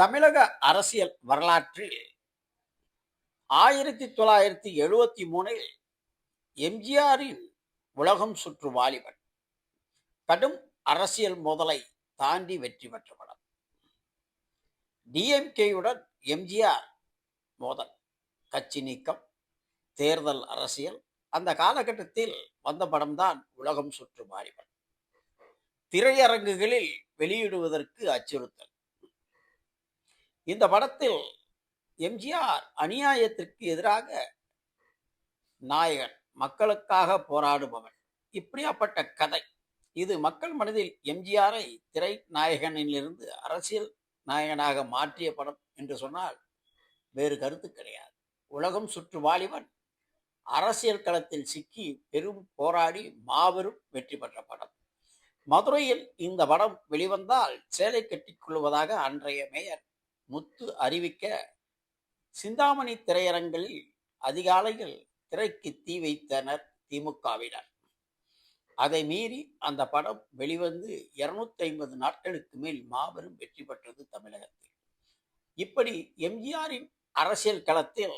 தமிழக அரசியல் வரலாற்றில் 1973இல் எம்ஜிஆரின் உலகம் சுற்று வாலிபன் கடும் அரசியல் மோதலை தாண்டி வெற்றி பெற்ற படம். டிஎம்கேயுடன் எம்ஜிஆர் மோதல், கட்சி நீக்கம், தேர்தல் அரசியல், அந்த காலகட்டத்தில் வந்த படம்தான் உலகம் சுற்று வாலிபன். திரையரங்குகளில் வெளியிடுவதற்கு அச்சுறுத்தல். இந்த படத்தில் எம்ஜிஆர் அநியாயத்திற்கு எதிராக நாயகன், மக்களுக்காக போராடுபவன், இப்படியாப்பட்ட கதை. இது மக்கள் மனதில் எம்ஜிஆரை திரை நாயகனிலிருந்து அரசியல் நாயகனாக மாற்றிய படம் என்று சொன்னால் வேறு கருத்து கிடையாது. உலகம் சுற்று வாலிபன் அரசியல் களத்தில் சிக்கி பெரும் போராடி மாபெரும் வெற்றி பெற்ற படம். மதுரையில் இந்த படம் வெளிவந்தால் சேலை கட்டிக் கொள்வதாக அன்றைய மேயர் முத்து அறிவிக்க, சிந்தாமணி திரையரங்கில் அதிகாலையில் திரைக்கு தீ வைத்தனர் திமுகவினர். அதை மீறி அந்த படம் வெளிவந்து 250 நாட்களுக்கு மேல் மாபெரும் வெற்றி பெற்றது தமிழகத்தில். இப்படி எம்ஜிஆரின் அரசியல் களத்தில்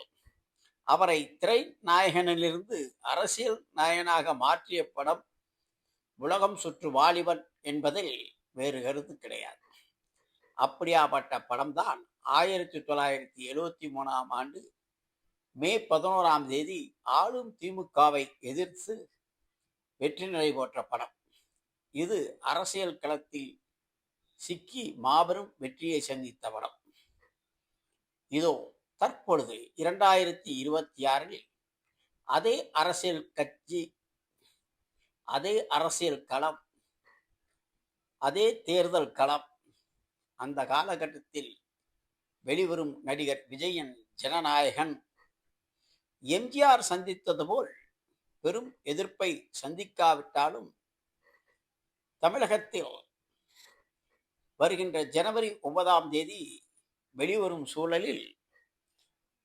அவரை திரை நாயகனிலிருந்து அரசியல் நாயகனாக மாற்றிய படம் உலகம் சுற்று வாலிபன் என்பதில் வேறு கருத்து கிடையாது. அப்படியாப்பட்ட படம்தான் 1973ஆம் ஆண்டு மே 11ஆம் தேதி ஆளும் திமுகவை எதிர்த்து வெற்றி நடை போற்ற படம். இது அரசியல் களத்தில் சிக்கி மாபெரும் வெற்றியை சந்தித்த படம். இதோ தற்பொழுது 2026இல் அதே அரசியல் கட்சி, அதே அரசியல் களம், அதே தேர்தல் களம், அந்த காலகட்டத்தில் வெளிவரும் நடிகர் விஜயன் ஜனநாயகன் எம்ஜிஆர் சந்தித்தது போல் பெரும் எதிர்ப்பை சந்திக்காவிட்டாலும் தமிழகத்தில் வருகின்ற ஜனவரி 9ஆம் தேதி வெளிவரும் சூழலில்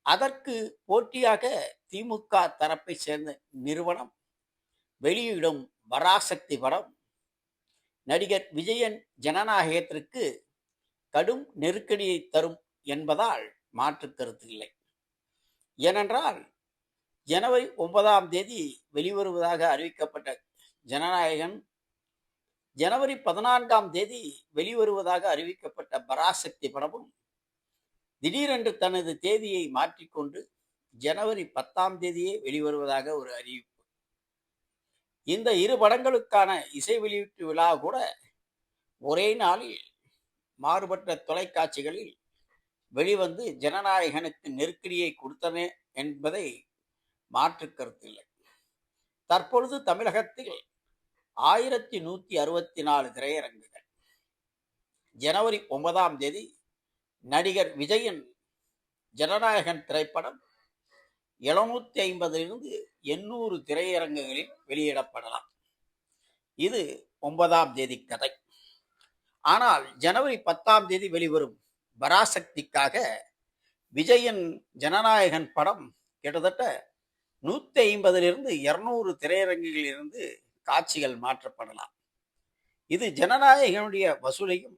அதற்கு போட்டியாக திமுக தரப்பை சேர்ந்த நிறுவனம் வெளியிடும் பராசக்தி படம் நடிகர் விஜயன் ஜனநாயகத்திற்கு கடும் நெருக்கடியை தரும் என்பதால் மாற்று கருத்து இல்லை. ஏனென்றால் ஜனவரி 9ஆம் தேதி வெளிவருவதாக அறிவிக்கப்பட்ட ஜனநாயகன், ஜனவரி 14ஆம் தேதி வெளிவருவதாக அறிவிக்கப்பட்ட பராசக்தி படமும் திடீரென்று தனது தேதியை மாற்றிக்கொண்டு ஜனவரி 10ஆம் தேதியே வெளிவருவதாக ஒரு அறிவிப்பு. இந்த இரு படங்களுக்கான இசை வெளியீட்டு விழா கூட ஒரே நாளில் மாறுபட்ட தொலைக்காட்சிகளில் வெளிவந்து ஜனநாயகனுக்கு நெருக்கடியை கொடுத்தன என்பதை மாற்று கருத்தில்லை. தற்பொழுது தமிழகத்தில் 1164 திரையரங்குகள். ஜனவரி 9ஆம் தேதி நடிகர் விஜயன் ஜனநாயகன் திரைப்படம் 750 800 திரையரங்குகளில் வெளியிடப்படலாம். இது 9ஆம் தேதி கதை. ஆனால் ஜனவரி 10ஆம் தேதி வெளிவரும் பராசக்திக்காக விஜயன் ஜனநாயகன் படம் கிட்டத்தட்ட 150 200 திரையரங்குகளிலிருந்து காட்சிகள் மாற்றப்படலாம். இது ஜனநாயகனுடைய வசூலையும்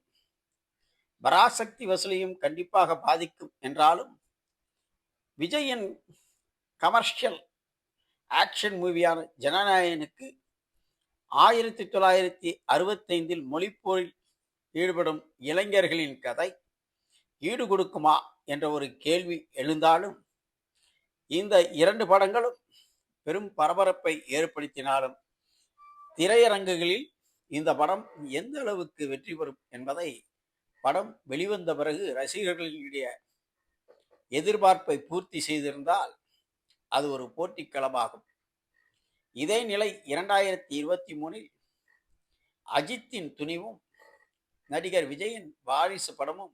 பராசக்தி வசூலையும் கண்டிப்பாக பாதிக்கும் என்றாலும் விஜயன் கமர்ஷியல் ஆக்ஷன் மூவியான ஜனநாயகனுக்கு 1965இல் மொழிப்போரில் ஈடுபடும் இளைஞர்களின் கதை ஈடு கொடுக்குமா என்ற ஒரு கேள்வி எழுந்தாலும் இந்த இரண்டு படங்களும் பெரும் பரபரப்பை ஏற்படுத்தினாலும் திரையரங்குகளில் இந்த படம் எந்த அளவுக்கு வெற்றி பெறும் என்பதை படம் வெளிவந்த பிறகு ரசிகர்களுடைய எதிர்பார்ப்பை பூர்த்தி செய்திருந்தால் அது ஒரு போட்டிக்களமாகும். இதே நிலை 2023இல் அஜித்தின் துணிவும் நடிகர் விஜயன் வாரிசு படமும்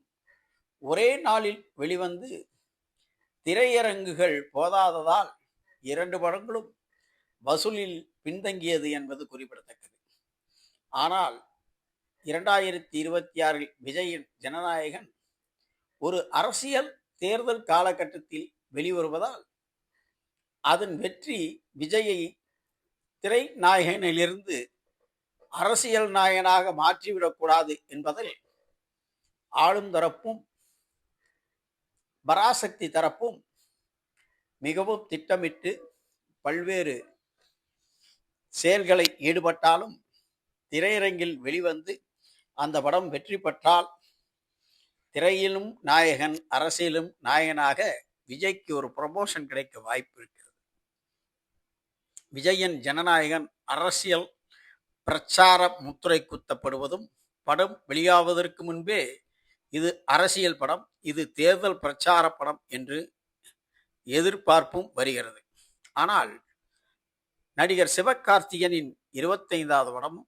ஒரே நாளில் வெளிவந்து திரையரங்குகள் போதாததால் இரண்டு படங்களும் வசூலில் பின்தங்கியது என்பது குறிப்பிடத்தக்கது. ஆனால் 2026இல் விஜயன் ஜனநாயகன் ஒரு அரசியல் தேர்தல் காலகட்டத்தில் வெளிவருவதால் அதன் வெற்றி விஜயை திரை நாயகனிலிருந்து அரசியல் நாயகனாக மாற்றிவிடக்கூடாது என்பதில் ஆளும் தரப்பும் பராசக்தி தரப்பும் மிகவும் திட்டமிட்டு பல்வேறு செயல்களை ஈடுபட்டாலும் திரையரங்கில் வெளிவந்து அந்த படம் வெற்றி பெற்றால் திரையிலும் நாயகன், அரசியலும் நாயகனாக விஜய்க்கு ஒரு ப்ரமோஷன் கிடைக்க வாய்ப்பு இருக்கிறது. விஜயன் ஜனநாயகன் அரசியல் பிரச்சார முத்திரை குத்தப்படுவதும், படம் வெளியாவதற்கு முன்பே இது அரசியல் படம், இது தேர்தல் பிரச்சார படம் என்று எதிர்பார்ப்பும் வருகிறது. ஆனால் நடிகர் சிவகார்த்திகனின் 25வது படமும்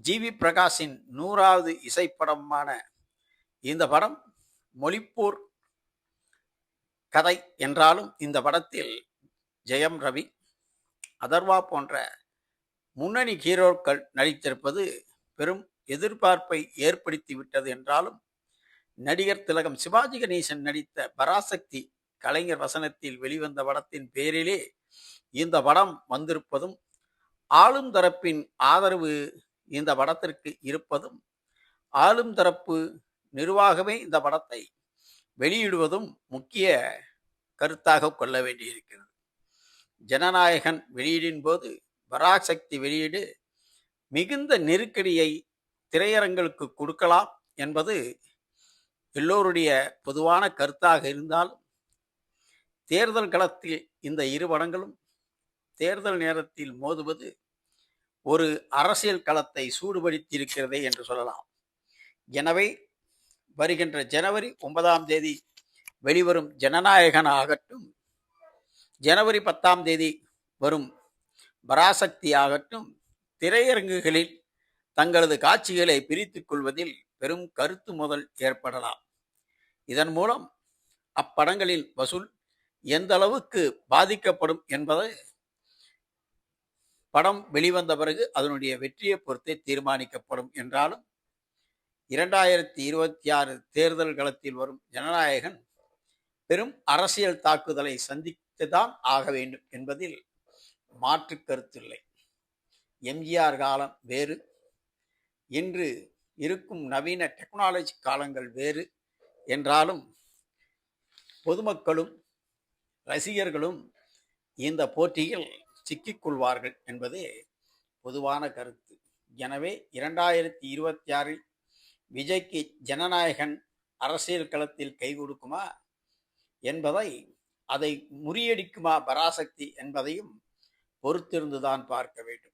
ஜிவி பிரகாஷின் 100வது இசைப்படமான இந்த படம் மொழிப்போர் கதை என்றாலும் இந்த படத்தில் ஜெயம் ரவி, அதர்வா போன்ற முன்னணி ஹீரோக்கள் நடித்திருப்பது பெரும் எதிர்பார்ப்பை ஏற்படுத்திவிட்டது என்றாலும் நடிகர் திலகம் சிவாஜி கணேசன் நடித்த பராசக்தி கலைஞர் வசனத்தில் வெளிவந்த படத்தின் பேரிலே இந்த படம் வந்திருப்பதும், ஆளும் தரப்பின் ஆதரவு இந்த படத்திற்கு இருப்பதும், ஆளும் தரப்பு நிர்வாகமே இந்த படத்தை வெளியிடுவதும் முக்கிய கருத்தாக கொள்ள வேண்டியிருக்கிறது. ஜனநாயகன் வெளியீடின் போது பராசக்தி வெளியீடு மிகுந்த நெருக்கடியை திரையரங்களுக்கு கொடுக்கலாம் என்பது எல்லோருடைய பொதுவான கருத்தாக இருந்தாலும் தேர்தல் களத்தில் இந்த இரு படங்களும் தேர்தல் நேரத்தில் மோதுவது ஒரு அரசியல் களத்தை சூடுபடுத்தியிருக்கிறதே என்று சொல்லலாம். எனவே வருகின்ற ஜனவரி 9ஆம் தேதி வெளிவரும் ஜனநாயகன் ஆகட்டும், ஜனவரி 10ஆம் தேதி வரும் பராசக்தி ஆகட்டும், திரையரங்குகளில் தங்களது காட்சிகளை பிரித்துக் கொள்வதில் பெரும் கருத்து மோதல் ஏற்படலாம். இதன் மூலம் அப்படங்களின் வசூல் எந்த அளவுக்கு பாதிக்கப்படும் என்பதை படம் வெளிவந்த பிறகு அதனுடைய வெற்றியை பொறுத்தே தீர்மானிக்கப்படும் என்றாலும் 2026 தேர்தல் களத்தில் வரும் ஜனநாயகன் பெரும் அரசியல் தாக்குதலை சந்தித்துதான் ஆக வேண்டும் என்பதில் மாற்று கருத்தில்லை. எம்ஜிஆர் காலம் வேறு, இன்று இருக்கும் நவீன டெக்னாலஜி காலங்கள் வேறு என்றாலும் பொதுமக்களும் ரசிகர்களும் இந்த போட்டியில் சிக்கிக்கொள்வார்கள் என்பதே பொதுவான கருத்து. எனவே 2026 விஜய்க்கு ஜனநாயகன் அரசியல் களத்தில் கை கொடுக்குமா என்பதை, அதை முறியடிக்குமா பராசக்தி என்பதையும் பொறுத்திருந்துதான் பார்க்க வேண்டும்.